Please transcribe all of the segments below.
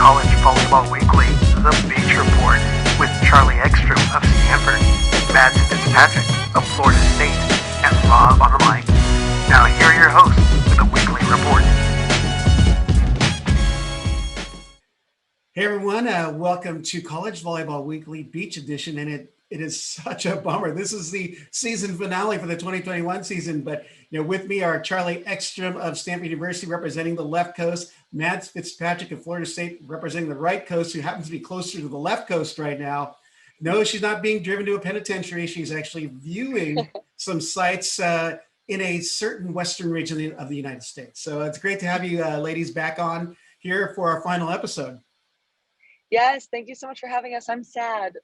College Volleyball Weekly, The Beach Report, with Charlie Ekstrom of Stanford, Mads Fitzpatrick of Florida State, and Rob on the mic. Now here are your hosts with the Weekly Report. Hey everyone, welcome to College Volleyball Weekly Beach Edition, and it is such a bummer. This is the season finale for the 2021 season, but with me are Charlie Ekstrom of Stanford University representing the left coast, Mads Fitzpatrick of Florida State representing the right coast, who happens to be closer to the left coast right now. No, she's not being driven to a penitentiary. She's actually viewing some sites in a certain western region of the United States. So it's great to have you ladies back on here for our final episode. Yes, thank you so much for having us. I'm sad.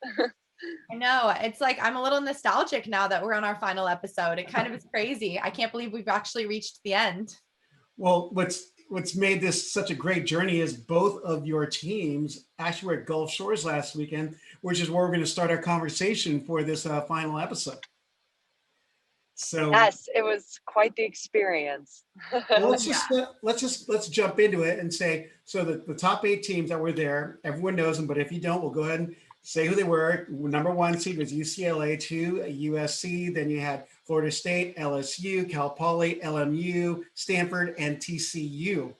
I know. It's like I'm a little nostalgic now that we're on our final episode. It kind of is crazy. I can't believe we've actually reached the end. Well, what's made this such a great journey is both of your teams actually were at Gulf Shores last weekend, which is where we're going to start our conversation for this final episode. So yes, it was quite the experience. Well, let's jump into it and say, so the top 8 teams that were there, everyone knows them, but if you don't, we'll go ahead and say who they were. Number 1 seed was UCLA, 2 USC, then you had Florida State, LSU, Cal Poly, LMU, Stanford, and TCU.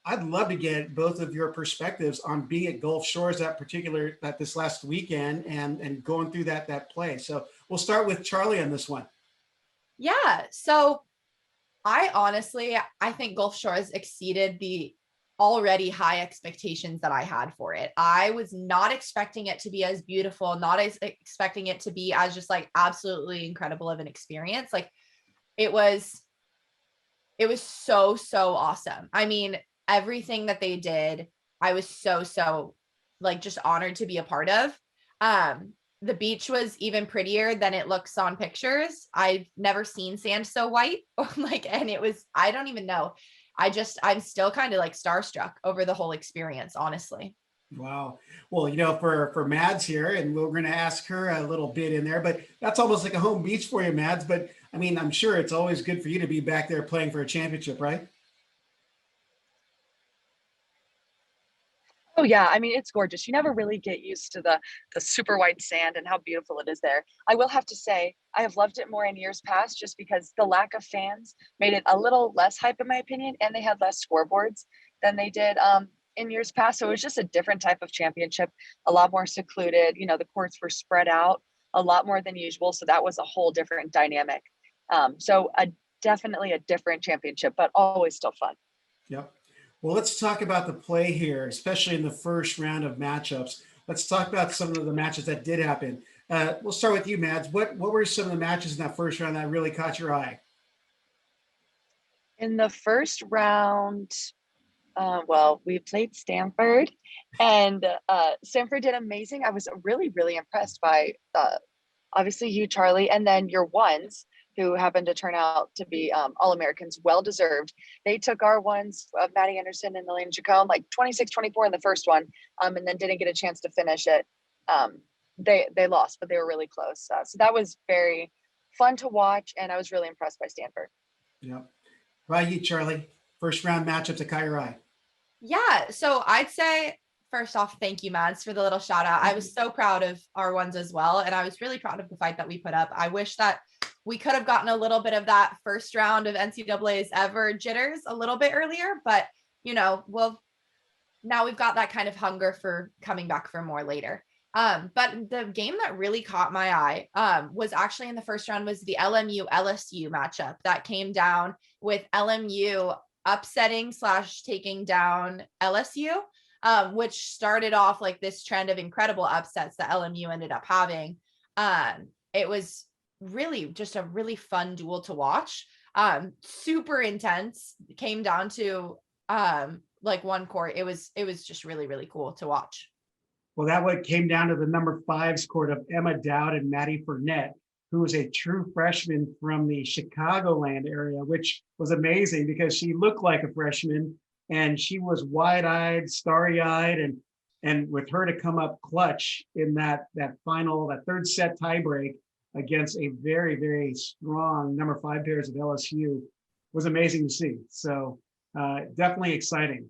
I'd love to get both of your perspectives on being at Gulf Shores that this last weekend and going through that play. So we'll start with Charlie on this one. Yeah. So I think Gulf Shores exceeded the already high expectations that I had for it. I was not expecting it to be as beautiful, not as expecting it to be as just like absolutely incredible of an experience. Like it was so awesome. I mean, everything that they did, I was so like just honored to be a part of. The beach was even prettier than it looks on pictures. I've never seen sand so white and it was, I don't even know. I'm still kind of like starstruck over the whole experience, honestly. Wow. Well, for Mads here, and we're going to ask her a little bit in there, but that's almost like a home beach for you, Mads. But I mean, I'm sure it's always good for you to be back there playing for a championship, right? Oh yeah, I mean, it's gorgeous. You never really get used to the super white sand and how beautiful it is there. I will have to say, I have loved it more in years past just because the lack of fans made it a little less hype in my opinion, and they had less scoreboards than they did in years past. So it was just a different type of championship, a lot more secluded. The courts were spread out a lot more than usual. So that was a whole different dynamic. Definitely a different championship, but always still fun. Yep. Well, let's talk about the play here, especially in the first round of matchups. Let's talk about some of the matches that did happen. We'll start with you, Mads. What were some of the matches in that first round that really caught your eye? In the first round, we played Stanford, and Stanford did amazing. I was really impressed by obviously you, Charlie, and then your ones, who happened to turn out to be All-Americans, well-deserved. They took our ones of Maddie Anderson and Elaine Jacome, like 26-24 in the first one, and then didn't get a chance to finish it. They lost, but they were really close. So that was very fun to watch, and I was really impressed by Stanford. Yeah. How about you, Charlie? First round matchup to caught your eye. Yeah. So I'd say, first off, thank you, Mads, for the little shout out. I was so proud of our ones as well, and I was really proud of the fight that we put up. I wish that we could have gotten a little bit of that first round of NCAA's ever jitters a little bit earlier, but now we've got that kind of hunger for coming back for more later. But the game that really caught my eye was actually in the first round was the Lmu Lsu matchup that came down with LMU upsetting / taking down LSU, which started off like this trend of incredible upsets that LMU ended up having. It was really just a really fun duel to watch. Super intense. It came down to one court. It was just really cool to watch. Well, that one came down to the number 5's court of Emma Dowd and Maddie Fournette, who was a true freshman from the Chicagoland area, which was amazing because she looked like a freshman and she was wide-eyed, starry-eyed, and with her to come up clutch in that third set tiebreak against a very strong number 5 pairs of LSU was amazing to see. So definitely exciting.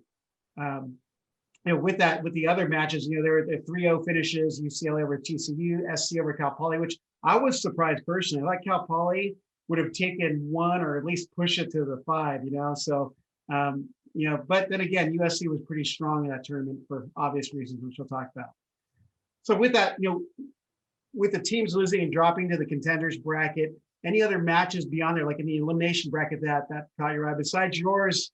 with the other matches, there were the 3-0 finishes, UCLA over TCU, SC over Cal Poly, which I was surprised personally. Like Cal Poly would have taken one or at least push it to the 5, so, but then again, USC was pretty strong in that tournament for obvious reasons, which we'll talk about. So with that, with the teams losing and dropping to the contenders bracket, any other matches beyond there, like in the elimination bracket that caught your eye? Besides yours,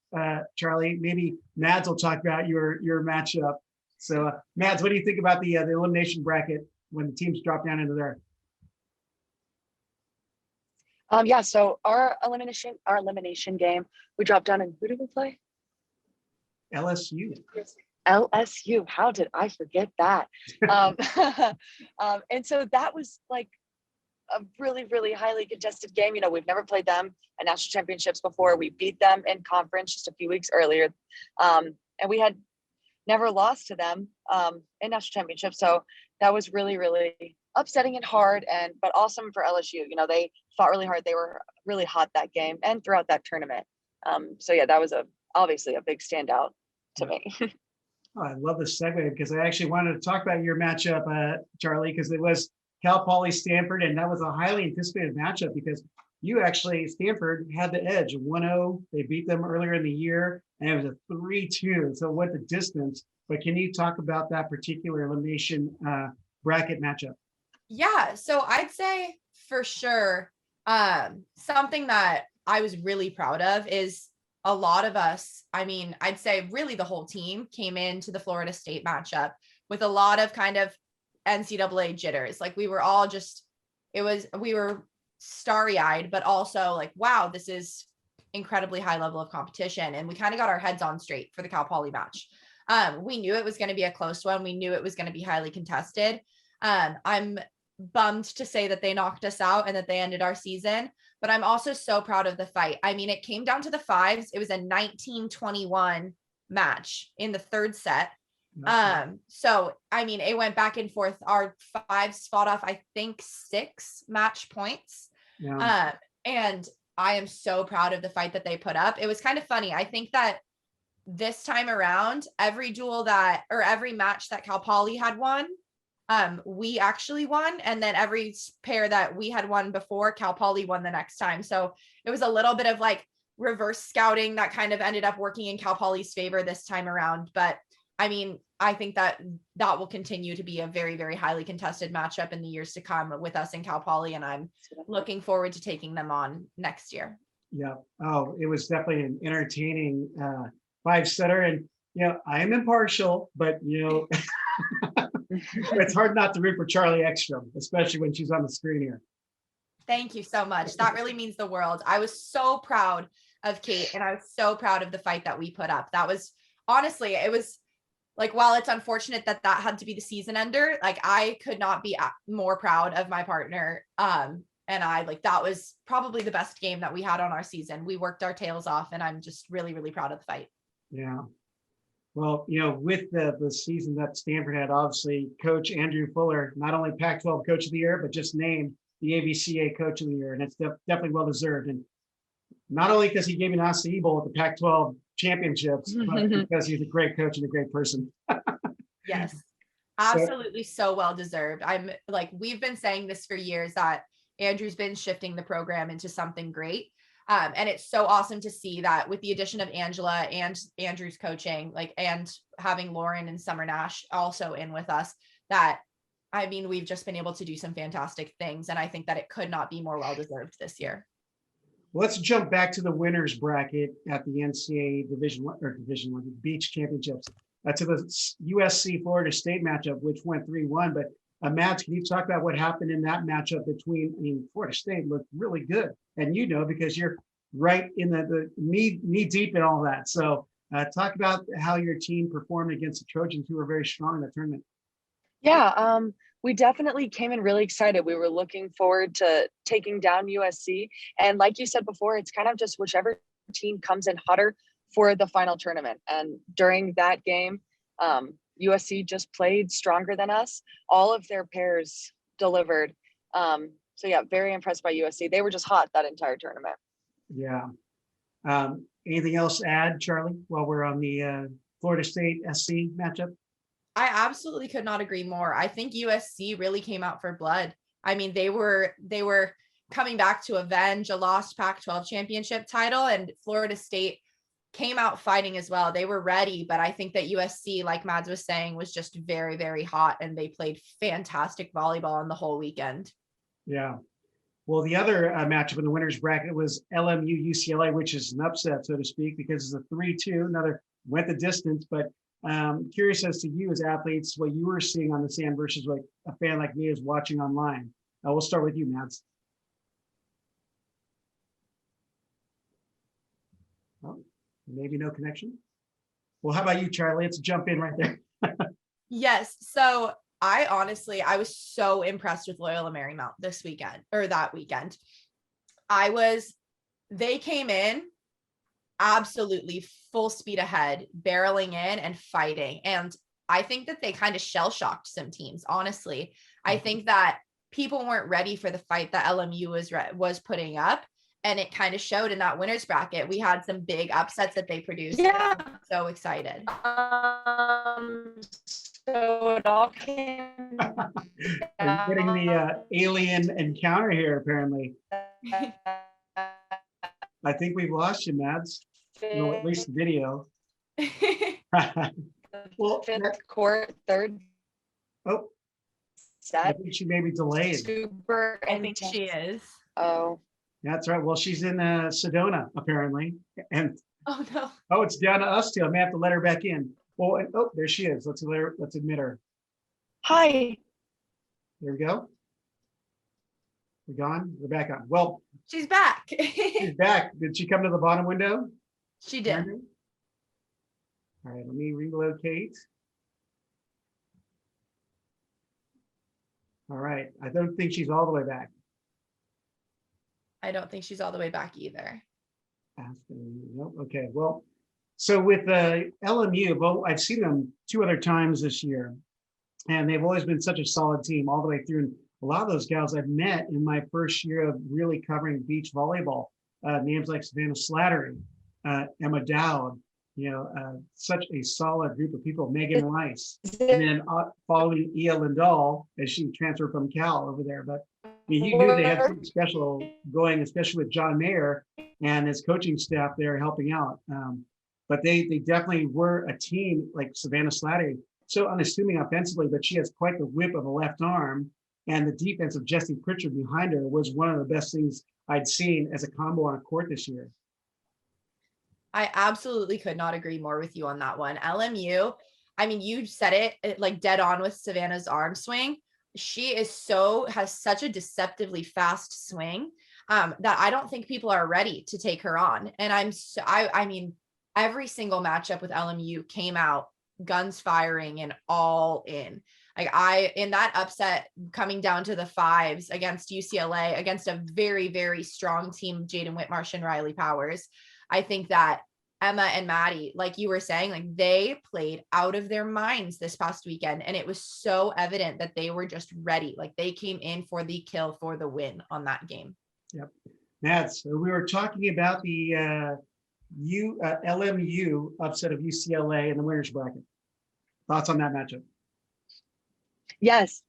Charlie, maybe Mads will talk about your matchup. So Mads, what do you think about the elimination bracket when the teams drop down into there? Yeah, so our elimination game, we dropped down, and who did we play? LSU. LSU. How did I forget that? And so that was like a really, really highly contested game. We've never played them at national championships before. We beat them in conference just a few weeks earlier. And we had never lost to them in national championships. So that was really, really upsetting and hard, but awesome for LSU. They fought really hard. They were really hot that game and throughout that tournament. So yeah, that was obviously a big standout to me. Oh, I love this segue because I actually wanted to talk about your matchup, Charlie, because it was Cal Poly Stanford, and that was a highly anticipated matchup because Stanford had the edge, 1-0. They beat them earlier in the year, and it was a 3-2. So what the distance? But can you talk about that particular elimination bracket matchup? Yeah, so I'd say for sure, something that I was really proud of is a lot of us, I'd say really the whole team came into the Florida State matchup with a lot of kind of NCAA jitters. Like we were all we were starry-eyed, but also like, wow, this is incredibly high level of competition. And we kind of got our heads on straight for the Cal Poly match. We knew it was going to be a close one. We knew it was going to be highly contested. I'm bummed to say that they knocked us out and that they ended our season, but I'm also so proud of the fight. It came down to the 5s. It was a 19-21 match in the third set. So it went back and forth. Our 5s fought off, I think, 6 match points. Yeah. And I am so proud of the fight that they put up. It was kind of funny. I think that this time around, every match that Cal Poly had won, we actually won. And then every pair that we had won before, Cal Poly won the next time. So it was a little bit of like reverse scouting that kind of ended up working in Cal Poly's favor this time around. But I think that will continue to be a very, very highly contested matchup in the years to come with us in Cal Poly. And I'm looking forward to taking them on next year. Yeah. Oh, it was definitely an entertaining 5-setter. And, I am impartial, but, it's hard not to root for Charlie Ekstrom, especially when she's on the screen here. Thank you so much. That really means the world. I was so proud of Kate, and I was so proud of the fight that we put up. That was honestly, it was like, while it's unfortunate that had to be the season ender, like I could not be more proud of my partner. And that was probably the best game that we had on our season. We worked our tails off, and I'm just really, really proud of the fight. Yeah. Well, with the season that Stanford had, obviously, Coach Andrew Fuller, not only Pac-12 Coach of the Year, but just named the AVCA Coach of the Year, and it's definitely well-deserved. And not only because he gave an acai bowl at the Pac-12 championships, but because he's a great coach and a great person. Yes, absolutely, so well-deserved. I'm like, we've been saying this for years that Andrew's been shifting the program into something great. And it's so awesome to see that with the addition of Angela and Andrew's coaching, and having Lauren and Summer Nash also in with us, that, we've just been able to do some fantastic things. And I think that it could not be more well-deserved this year. Let's jump back to the winners bracket at the NCAA Division One Beach Championships, to the USC Florida State matchup, which went 3-1. But Matt, can you talk about what happened in that matchup between, Florida State looked really good. And because you're right in the knee deep in all that. So talk about how your team performed against the Trojans, who were very strong in the tournament. Yeah, we definitely came in really excited. We were looking forward to taking down USC. And like you said before, it's kind of just whichever team comes in hotter for the final tournament. And during that game, USC just played stronger than us. All of their pairs delivered. So yeah, very impressed by USC. They were just hot that entire tournament. Yeah. Anything else to add, Charlie, while we're on the Florida State SC matchup? I absolutely could not agree more. I think USC really came out for blood. I mean, they were coming back to avenge a lost Pac-12 championship title, and Florida State came out fighting as well. They were ready, but I think that USC, like Mads was saying, was just very, very hot, and they played fantastic volleyball on the whole weekend. Yeah. Well, the other matchup in the winners bracket was LMU UCLA, which is an upset, so to speak, because it's a 3-2. Another went the distance, but curious as to you as athletes, what you were seeing on the sand versus what a fan like me is watching online. We'll start with you, Mads. Oh, maybe no connection. Well, how about you, Charlie? Let's jump in right there. Yes. So I was so impressed with Loyola Marymount this weekend, or that weekend. They came in absolutely full speed ahead, barreling in and fighting. And I think that they kind of shell shocked some teams, honestly. I think that people weren't ready for the fight that LMU was putting up. And it kind of showed in that winners bracket. We had some big upsets that they produced. Yeah. I'm so excited. So it all came. We're getting the alien encounter here, apparently. I think we've lost you, Mads. Well, at least the video. Well, Fifth court, third I set. think she may be delayed. Super I think she is. Oh. That's right. Well, she's in Sedona, apparently. And Oh no. oh, it's down to us two. I may have to let her back in. Oh, and, oh, there she is. Let's admit her. Hi. There we go. We're gone. We're back on. Well, She's back. she's back. Did she come to the bottom window? She did. All right, let me relocate. All right. I don't think she's all the way back. I don't think she's all the way back either. Nope. Okay. Well, so with LMU, well, I've seen them 2 other times this year, and they've always been such a solid team all the way through. And a lot of those gals I've met in my first year of really covering beach volleyball. Names like Savannah Slattery, Emma Dowd, such a solid group of people. Megan Rice, and then following Ia Lindahl as she transferred from Cal over there. But I mean, you knew they had something special going, especially with John Mayer and his coaching staff there helping out. But they definitely were a team like Savannah Slattery, so unassuming offensively, but she has quite the whip of a left arm. And the defense of Jessie Pritchard behind her was one of the best things I'd seen as a combo on a court this year. I absolutely could not agree more with you on that one. LMU, I mean, you said it like dead on with Savannah's arm swing. She has such a deceptively fast swing that I don't think people are ready to take her on. And I mean, every single matchup with LMU came out guns firing and all in. Like in that upset coming down to the 5s against UCLA, against a very, very strong team, Jaden Whitmarsh and Riley Powers. I think that Emma and Maddie, like you were saying, like they played out of their minds this past weekend. And it was so evident that they were just ready. Like they came in for the kill, for the win on that game. Yep. Mads, so we were talking about the LMU upset of UCLA in the winners bracket. Thoughts on that matchup? Yes.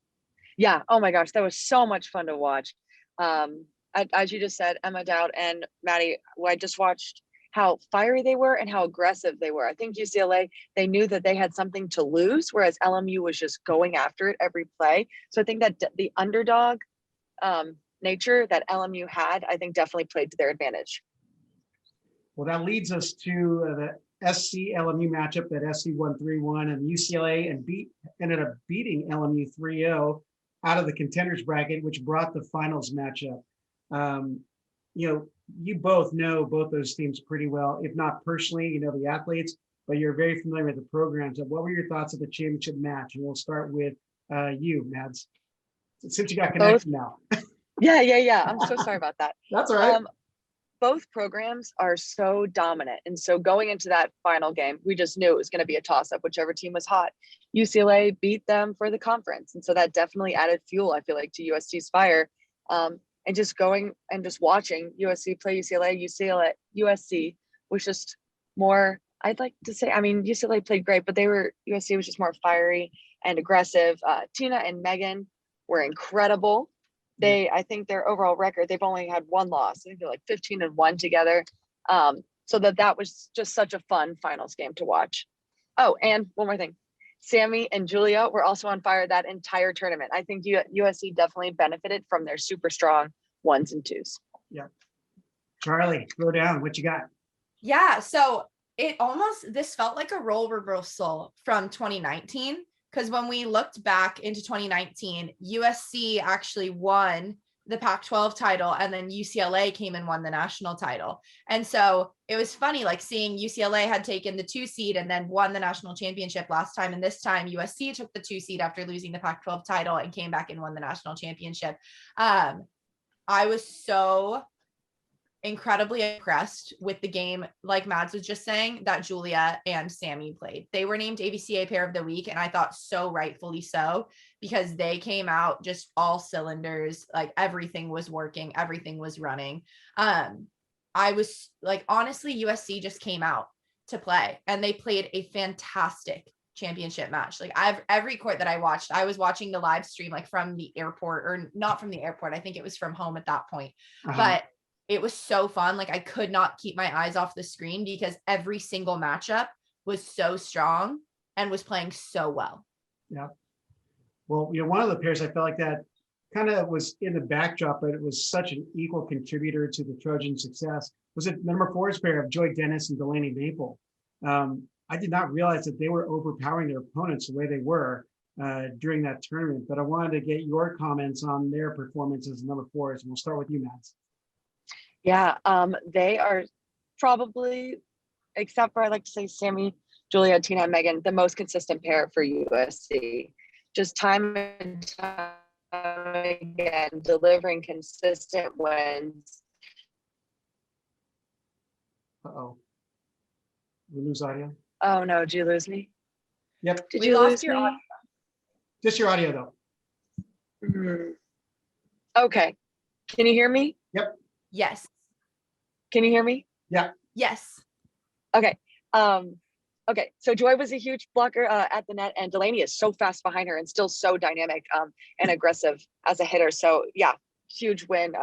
Yeah. Oh my gosh. That was so much fun to watch. As you just said, Emma Dowd and Maddie, I just watched how fiery they were and how aggressive they were. I think UCLA, they knew that they had something to lose, whereas LMU was just going after it every play. So I think that the underdog nature that LMU had, I think definitely played to their advantage. Well, that leads us to the SC LMU matchup that SC won 3-1, and UCLA ended up beating LMU 3-0 out of the contenders bracket, which brought the finals matchup. You both know both those teams pretty well, if not personally, the athletes, but you're very familiar with the programs. So what were your thoughts of the championship match? And we'll start with you, Mads, since you got connection now. Yeah. I'm so sorry about that. That's all right. Both programs are so dominant. And so going into that final game, we just knew it was going to be a toss-up, whichever team was hot. UCLA beat them for the conference. And so that definitely added fuel, I feel like, to USC's fire. And just going and just watching USC play UCLA, USC was just more I'd like to say, I mean, UCLA played great, but USC was just more fiery and aggressive. Tina and Megan were incredible. I think their overall record, they've only had one loss. I think they're like 15-1 together. So that was just such a fun finals game to watch. Oh, and one more thing. Sammy and Julia were also on fire that entire tournament. I think USC definitely benefited from their super strong 1s and 2s. Yeah. Charlie, throw down. What you got? Yeah. So this felt like a role reversal from 2019. Because when we looked back into 2019, USC actually won the Pac-12 title, and then UCLA came and won the national title. And so it was funny, like seeing UCLA had taken the 2 seed and then won the national championship last time. And this time USC took the 2 seed after losing the Pac-12 title and came back and won the national championship. I was so incredibly impressed with the game, like Mads was just saying, that Julia and Sammy played. They were named AVCA Pair of the Week, and I thought so rightfully so, because they came out just all cylinders, like everything was working, everything was running. I was like, honestly, USC just came out to play, and they played a fantastic championship match. Like every court that I watched, I was watching the live stream like from the airport, or not from the airport, I think it was from home at that point. But it was so fun. Like I could not keep my eyes off the screen because every single matchup was so strong and was playing so well. Yeah. Well, one of the pairs I felt like that kind of was in the backdrop, but it was such an equal contributor to the Trojan success. Was it number 4's pair of Joy Dennis and Delaney Maple? I did not realize that they were overpowering their opponents the way they were during that tournament, but I wanted to get your comments on their performance as number 4s, and we'll start with you, Mads. Yeah, they are probably, except for I like to say Sammy, Julia, Tina, and Megan, the most consistent pair for USC. Just time and time again, delivering consistent wins. Uh-oh. We lose audio? Oh no, did you lose me? Yep. Did We you lost lose your me? audio. Just your audio, though. Okay. Can you hear me? Yep. Yes. Can you hear me? Yeah. Yes. Okay. Okay. So Joy was a huge blocker at the net, and Delaney is so fast behind her and still so dynamic and aggressive as a hitter. So yeah, huge win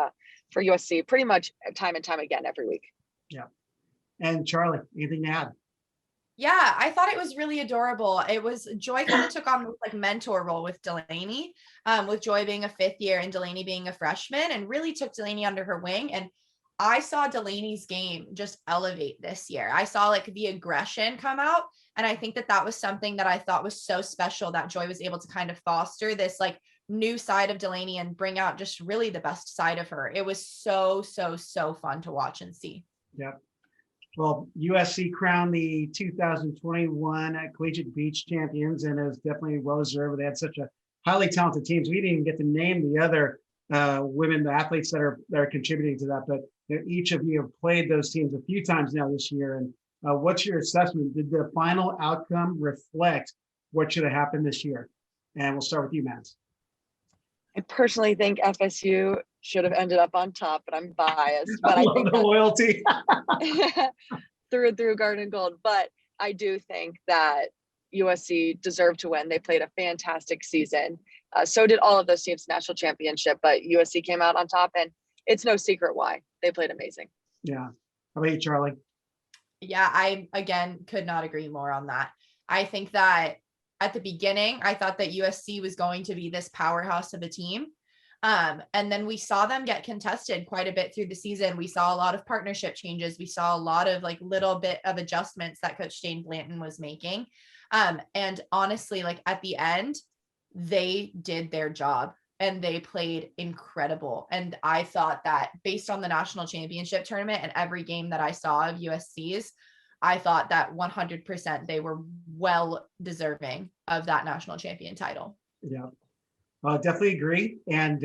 for USC pretty much time and time again every week. Yeah. And Charlie, anything to add? Yeah, I thought it was really adorable. It was Joy kind of took on this like mentor role with Delaney, with Joy being a 5th year and Delaney being a freshman, and really took Delaney under her wing. And I saw Delaney's game just elevate this year. I saw like the aggression come out. And I think that was something that I thought was so special, that Joy was able to kind of foster this like new side of Delaney and bring out just really the best side of her. It was so, so, so fun to watch and see. Yep. Well, USC crowned the 2021 Collegiate Beach Champions, and it was definitely well deserved. They had such a highly talented team. We didn't even get to name the other women, the athletes that are contributing to that, but each of you have played those teams a few times now this year. And what's your assessment? Did the final outcome reflect what should have happened this year? And we'll start with you, Mads. I personally think FSU should have ended up on top, but I'm biased. But I I love think the loyalty. through and through Garden and Gold. But I do think that USC deserved to win. They played a fantastic season. So did all of those teams national championship, but USC came out on top, and it's no secret why. They played amazing. Yeah. How about you, Charlie? Yeah, I again could not agree more on that. I think that at the beginning, I thought that USC was going to be this powerhouse of a team. And then we saw them get contested quite a bit through the season. We saw a lot of partnership changes. We saw a lot of like little bit of adjustments that Coach Shane Blanton was making. And honestly, like at the end, they did their job and they played incredible. And I thought that based on the national championship tournament and every game that I saw of USC's, I thought that 100% they were well deserving of that national champion title. Yeah, definitely agree. And,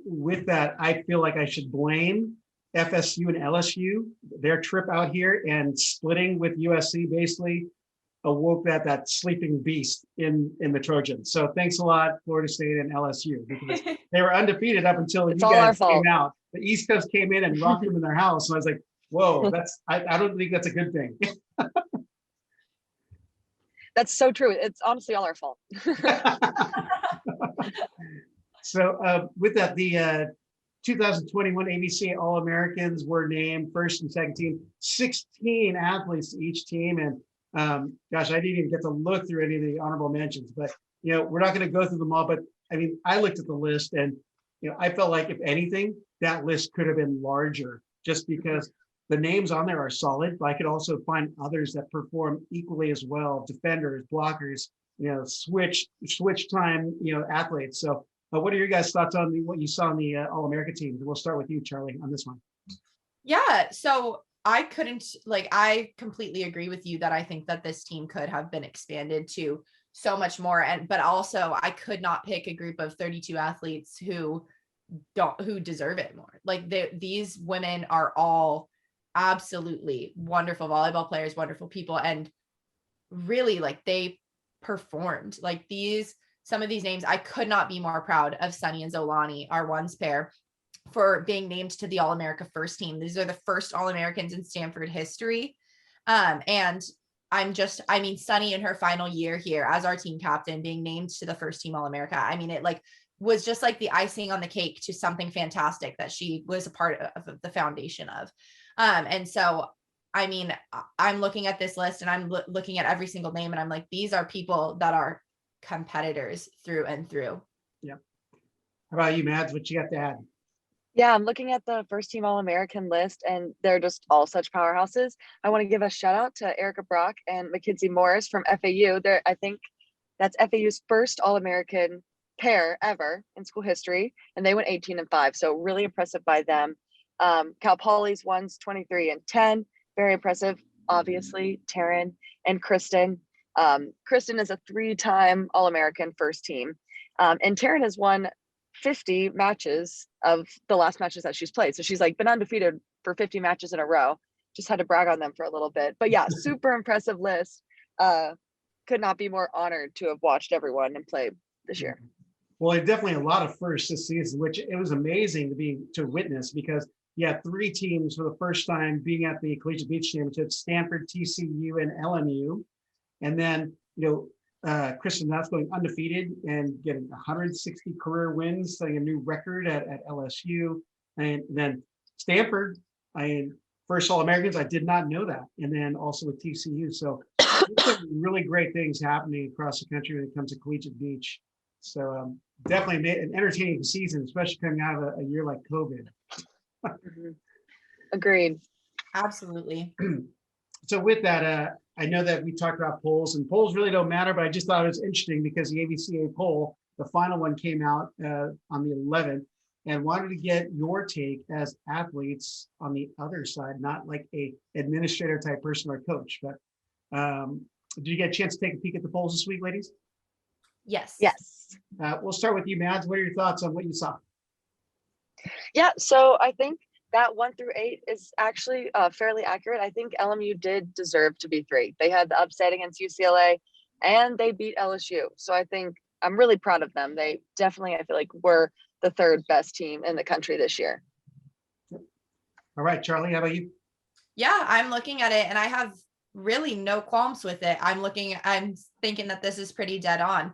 with that, I feel like I should blame FSU and LSU. Their trip out here and splitting with USC basically awoke that sleeping beast in the Trojans. So thanks a lot, Florida State and LSU, because they were undefeated up until you guys came out. The East Coast came in and rocked them in their house. And I was like, whoa, I don't think that's a good thing. That's so true. It's honestly all our fault. So with that, the 2021 AVCA All-Americans were named first and second team, 16 athletes to each team. And gosh, I didn't even get to look through any of the honorable mentions, but we're not going to go through them all. But I mean, I looked at the list and I felt like if anything, that list could have been larger just because the names on there are solid, but I could also find others that perform equally as well, defenders, blockers, switch time, athletes. So what are your guys' thoughts on what you saw on the All-America team? We'll start with you, Charlie, on this one. Yeah, so I completely agree with you that I think that this team could have been expanded to so much more. But also I could not pick a group of 32 athletes who deserve it more. Like these women are all absolutely wonderful volleyball players, wonderful people. And really they performed some of these names. I could not be more proud of Sunny and Zolani, our ones pair, for being named to the All-America first team. These are the first All-Americans in Stanford history. And Sunny in her final year here as our team captain being named to the first team All-America. I mean, it was just like the icing on the cake to something fantastic that she was a part of the foundation of. And so, I mean, I'm looking at this list and I'm looking at every single name and I'm like, these are people that are competitors through and through. Yeah. How about you, Mads? What you got to add? Yeah, I'm looking at the first team All-American list and they're just all such powerhouses. I want to give a shout out to Erica Brock and Mackenzie Morris from FAU. I think that's FAU's first All-American pair ever in school history, and they went 18-5. So really impressive by them. Cal Poly's ones 23 and 10. Very impressive. Obviously, Taryn and Kristen. Kristen is a 3-time All-American first team. And Taryn has won 50 matches of the last matches that she's played. So she's been undefeated for 50 matches in a row. Just had to brag on them for a little bit. But yeah, super impressive list. Could not be more honored to have watched everyone and play this year. Well, definitely a lot of firsts this season, which it was amazing to witness because you had 3 teams for the first time being at the Collegiate Beach Championship: Stanford, TCU, and LMU. And then, Kristen Nutt's going undefeated and getting 160 career wins, setting a new record at LSU. And then Stanford, first All-Americans, I did not know that. And then also with TCU. So really great things happening across the country when it comes to Collegiate Beach. So definitely an entertaining season, especially coming out of a year like COVID. Agreed. Absolutely. So with that, I know that we talked about polls, and polls really don't matter, but I just thought it was interesting because the AVCA poll, the final one came out on the 11th, and wanted to get your take as athletes on the other side, not like a administrator type person or coach. But did you get a chance to take a peek at the polls this week, ladies? Yes. We'll start with you, Mads. What are your thoughts on what you saw? Yeah, so I think that 1 through 8 is actually fairly accurate. I think LMU did deserve to be 3. They had the upset against UCLA and they beat LSU. So I think I'm really proud of them. They definitely, I feel like, were the 3rd best team in the country this year. All right, Charlie, how about you? Yeah, I'm looking at it and I have really no qualms with it. I'm thinking that this is pretty dead on.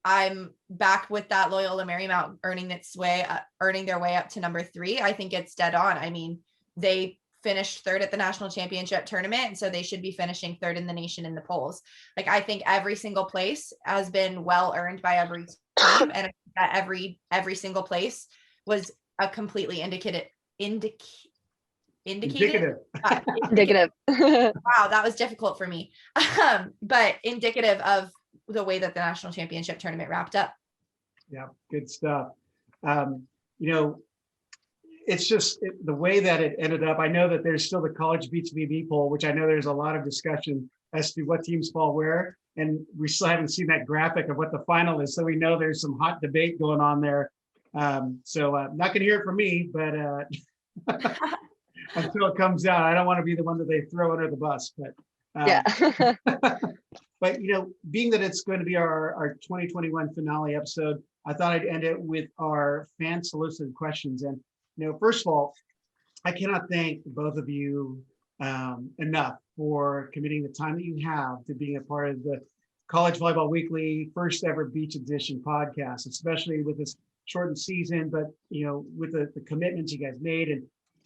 I'm back with that Loyola Marymount earning their way up to number 3. I think it's dead on. I mean, they finished 3rd at the national championship tournament, and so they should be finishing 3rd in the nation in the polls. I think every single place has been well earned by every team, and that every single place was a completely indicative. Indicative. Wow, that was difficult for me. But indicative of the way that the national championship tournament wrapped up. Yeah, good stuff. It's just the way that it ended up. I know that there's still the College Beach VB poll, which I know there's a lot of discussion as to what teams fall where, and we still haven't seen that graphic of what the final is. So we know there's some hot debate going on there. So not going to hear it from me, but until it comes out, I don't want to be the one that they throw under the bus. But yeah. But being that it's going to be our 2021 finale episode, I thought I'd end it with our fan solicited questions. And first of all, I cannot thank both of you enough for committing the time that you have to being a part of the College Volleyball Weekly first ever Beach Edition podcast, especially with this shortened season, but with the commitments you guys made, and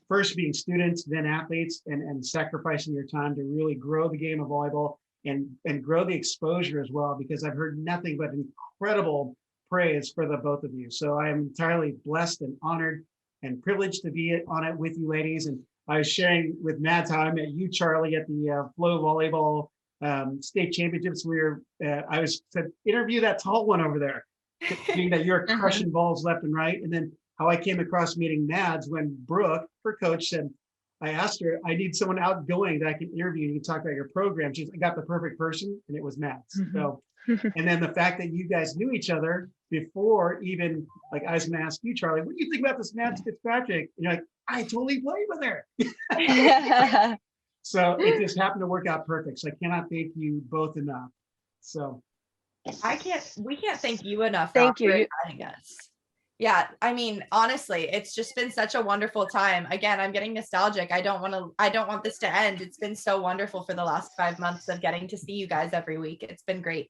first being students, then athletes, and sacrificing your time to really grow the game of volleyball and grow the exposure as well, because I've heard nothing but incredible praise for the both of you. So I am entirely blessed and honored and privileged to be on it with you ladies. And I was sharing with Mads how I met you, Charlie, at the Flow Volleyball state championships. I was said, interview that tall one over there, being that you're crushing balls left and right. And then how I came across meeting Mads when Brooke, her coach, said, I asked her, I need someone outgoing that I can interview and you can talk about your program. She's, I got the perfect person, and it was Mads. So, and then the fact that you guys knew each other before even, like, I was gonna ask you, Charlie, what do you think about this Mads Fitzpatrick? And you're like, I totally played with her. So it just happened to work out perfect. So I cannot thank you both enough. So we can't thank you enough. Thank you. For inviting us. Yeah, I mean, honestly, it's just been such a wonderful time. Again, I'm getting nostalgic. I don't want this to end. It's been so wonderful for the last 5 months of getting to see you guys every week. It's been great.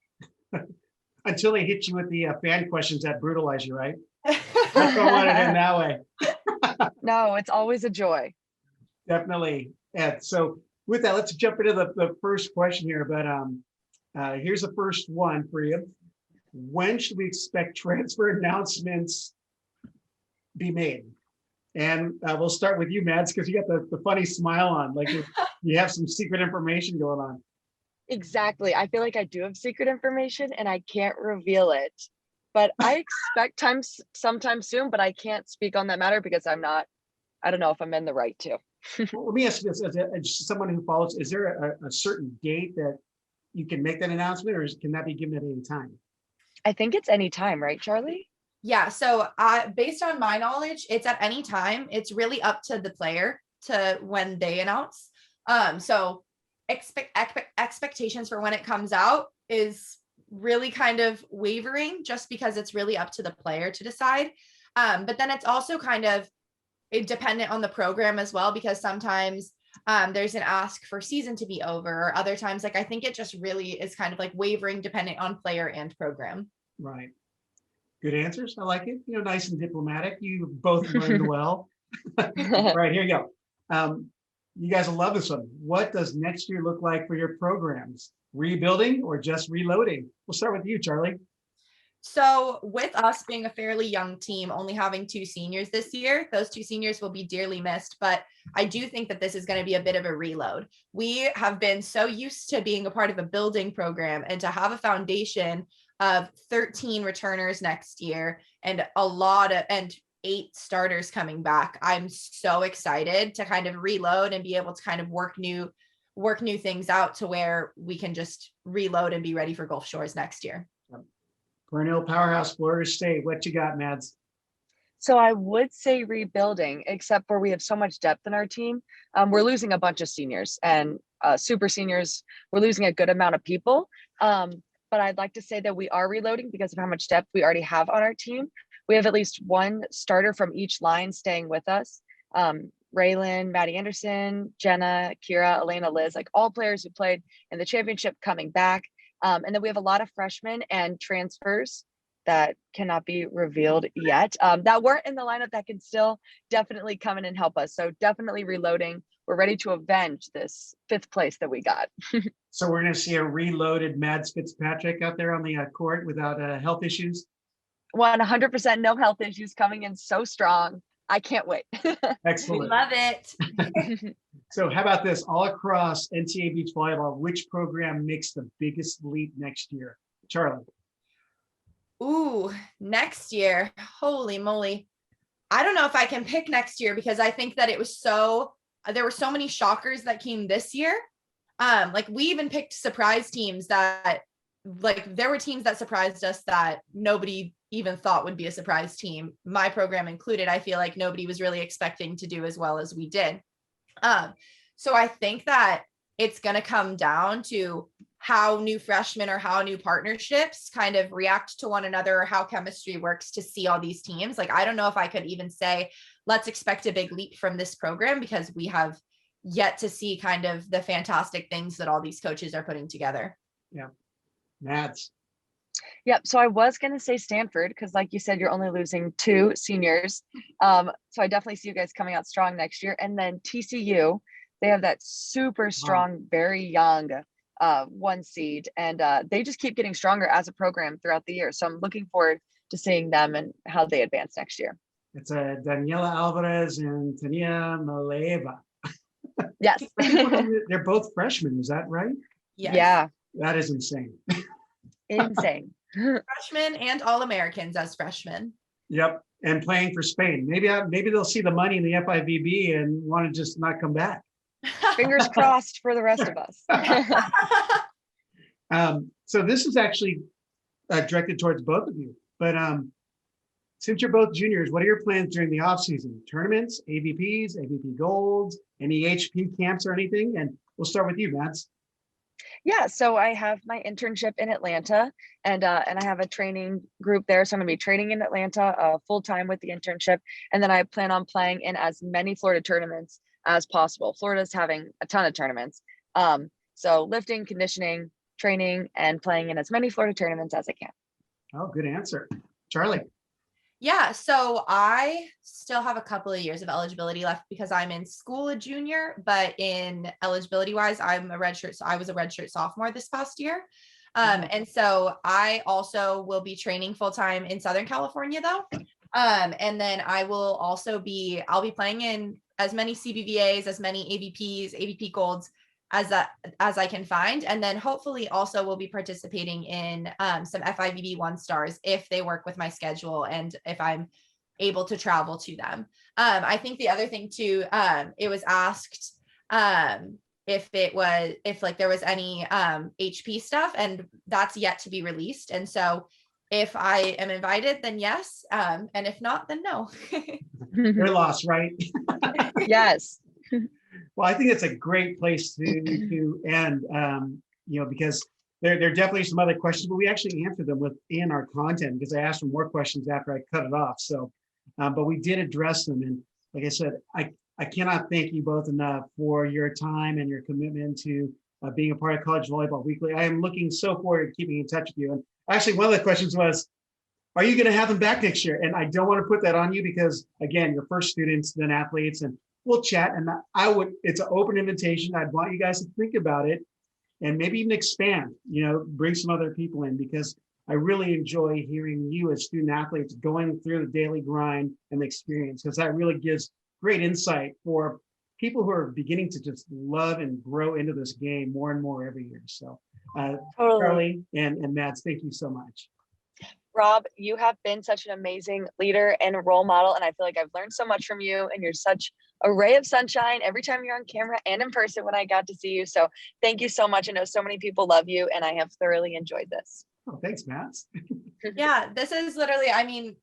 Until they hit you with the fan questions that brutalize you, right? Let's go on it in that way. No, it's always a joy. Definitely. Ed. So with that, let's jump into the first question here. But here's the first one for you. When should we expect transfer announcements be made? And we'll start with you, Mads, because you got the funny smile on, like you have some secret information going on. Exactly. I feel like I do have secret information and I can't reveal it, but I expect sometime soon, but I can't speak on that matter because I don't know if I'm in the right to. Well, let me ask you this, as someone who follows, is there a certain date that you can make that announcement, or can that be given at any time? I think it's any time, right, Charlie? Yeah. So based on my knowledge, it's at any time. It's really up to the player to when they announce. So expectations for when it comes out is really kind of wavering, just because it's really up to the player to decide. But then it's also kind of dependent on the program as well, because sometimes there's an ask for season to be over, or other times, like, I think it just really is kind of like wavering depending on player and program. Right. Good answers. I like it. Nice and diplomatic. You both learned well. Right, here you go. You guys will love this one. What does next year look like for your programs? Rebuilding or just reloading? We'll start with you, Charlie. So with us being a fairly young team, only having 2 seniors this year, those 2 seniors will be dearly missed, but I do think that this is going to be a bit of a reload. We have been so used to being a part of a building program, and to have a foundation of 13 returners next year and 8 starters coming back. I'm so excited to kind of reload and be able to kind of work new things out to where we can just reload and be ready for Gulf Shores next year. Perennial powerhouse, Florida State. What you got, Mads? So I would say rebuilding, except for we have so much depth in our team. We're losing a bunch of seniors and super seniors. We're losing a good amount of people. But I'd like to say that we are reloading because of how much depth we already have on our team. We have at least 1 starter from each line staying with us. Raylan, Maddie Anderson, Jenna, Kira, Elena, Liz, like all players who played in the championship coming back. And then we have a lot of freshmen and transfers that cannot be revealed yet, that weren't in the lineup, that can still definitely come in and help us. So definitely reloading. We're ready to avenge this 5th place that we got. So we're going to see a reloaded Mads Fitzpatrick out there on the court without health issues? 100% no health issues, coming in so strong. I can't wait. Excellent. We love it. So how about this? All across NCAA beach volleyball, which program makes the biggest leap next year? Charlie. Ooh, next year. Holy moly. I don't know if I can pick next year, because I think that there were so many shockers that came this year. Like, we even picked surprise teams that, like, there were teams that surprised us that nobody even thought would be a surprise team, my program included. I feel like nobody was really expecting to do as well as we did. So I think that it's going to come down to how new freshmen or how new partnerships kind of react to one another, or how chemistry works to see all these teams. Like, I don't know if I could even say, let's expect a big leap from this program, because we have yet to see kind of the fantastic things that all these coaches are putting together. Yeah. Mads. Yep. So I was going to say Stanford, because like you said, you're only losing 2 seniors. So I definitely see you guys coming out strong next year. And then TCU, they have that super strong, very young 1 seed, and they just keep getting stronger as a program throughout the year. So I'm looking forward to seeing them and how they advance next year. It's Daniela Alvarez and Tania Maleva. Yes. They're both freshmen. Is that right? Yes. Yeah. That is insane. Insane. Freshmen and All-Americans as freshmen. Yep. And playing for Spain. Maybe they'll see the money in the FIVB and want to just not come back. Fingers crossed for the rest of us. So this is actually directed towards both of you. But since you're both juniors, what are your plans during the off season? Tournaments, AVPs, AVP Golds, any HP camps or anything? And we'll start with you, Mads. Yeah, so I have my internship in Atlanta, and I have a training group there. So I'm going to be training in Atlanta full time with the internship, and then I plan on playing in as many Florida tournaments as possible. Florida's having a ton of tournaments, so lifting, conditioning, training, and playing in as many Florida tournaments as I can. Oh, good answer, Charlie. Yeah, so I still have a couple of years of eligibility left because I'm in school a junior, but in eligibility wise, I was a redshirt sophomore this past year. And so I also will be training full time in Southern California though. And then I'll be playing in as many CBVAs, as many AVPs, AVP Golds as I can find. And then hopefully also we'll be participating in some FIVB 1-stars if they work with my schedule and if I'm able to travel to them. I think the other thing too, it was asked if there was any HP stuff, and that's yet to be released. And so if I am invited, then yes. And if not, then no. Your loss, right? Yes. Well, I think it's a great place to end, because there are definitely some other questions, but we actually answered them within our content because I asked for more questions after I cut it off. So, but we did address them. And like I said, I cannot thank you both enough for your time and your commitment to being a part of College Volleyball Weekly. I am looking so forward to keeping in touch with you. And actually, one of the questions was, are you going to have them back next year? And I don't want to put that on you because, again, you're first students, then athletes, and we'll chat. And it's an open invitation. I'd want you guys to think about it and maybe even expand, bring some other people in, because I really enjoy hearing you as student athletes going through the daily grind and the experience, because that really gives great insight for people who are beginning to just love and grow into this game more and more every year. So Totally. Charlie and Mads, thank you so much. Rob, you have been such an amazing leader and a role model, and I feel like I've learned so much from you, and you're such a ray of sunshine every time you're on camera and in person when I got to see you. So thank you so much. I know so many people love you, and I have thoroughly enjoyed this. Oh, thanks, Mads. Yeah, this is literally,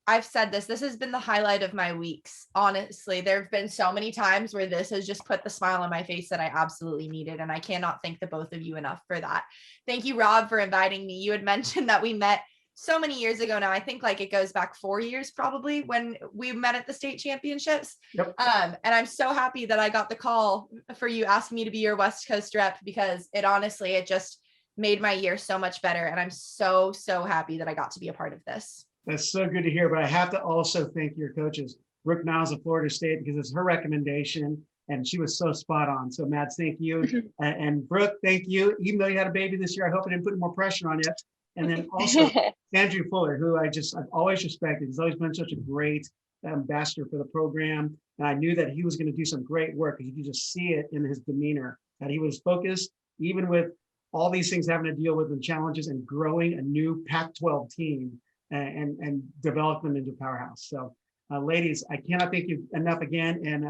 I've said this has been the highlight of my weeks. Honestly, there have been so many times where this has just put the smile on my face that I absolutely needed. And I cannot thank the both of you enough for that. Thank you, Rob, for inviting me. You had mentioned that we met so many years ago now. I think it goes back 4 years probably when we met at the state championships. Yep. And I'm so happy that I got the call for you asking me to be your West Coast rep, because it just made my year so much better. And I'm so, so happy that I got to be a part of this. That's so good to hear. But I have to also thank your coaches, Brooke Niles of Florida State, because it's her recommendation and she was so spot on. So Mads, thank you. And Brooke, thank you. Even though you had a baby this year, I hope I didn't put more pressure on you. And then also Andrew Fuller, who I've always respected. He's always been such a great ambassador for the program. And I knew that he was going to do some great work, because you could just see it in his demeanor, that he was focused, even with all these things having to deal with and challenges, and growing a new Pac-12 team and develop them into a powerhouse. So ladies, I cannot thank you enough again. And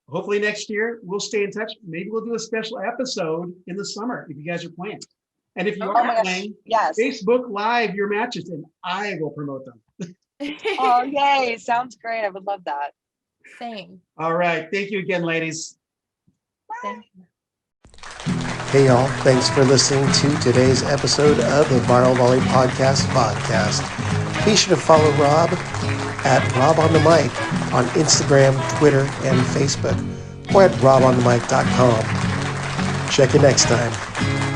hopefully next year we'll stay in touch. Maybe we'll do a special episode in the summer if you guys are playing. And if you are playing, yes, Facebook Live your matches and I will promote them. Oh, yay. Sounds great. I would love that. Same. All right. Thank you again, ladies. Thank you. Hey y'all, thanks for listening to today's episode of the Viral Volley Podcast. Be sure to follow Rob at Rob on the Mic on Instagram, Twitter, and Facebook. or at robonthemic.com. Check you next time.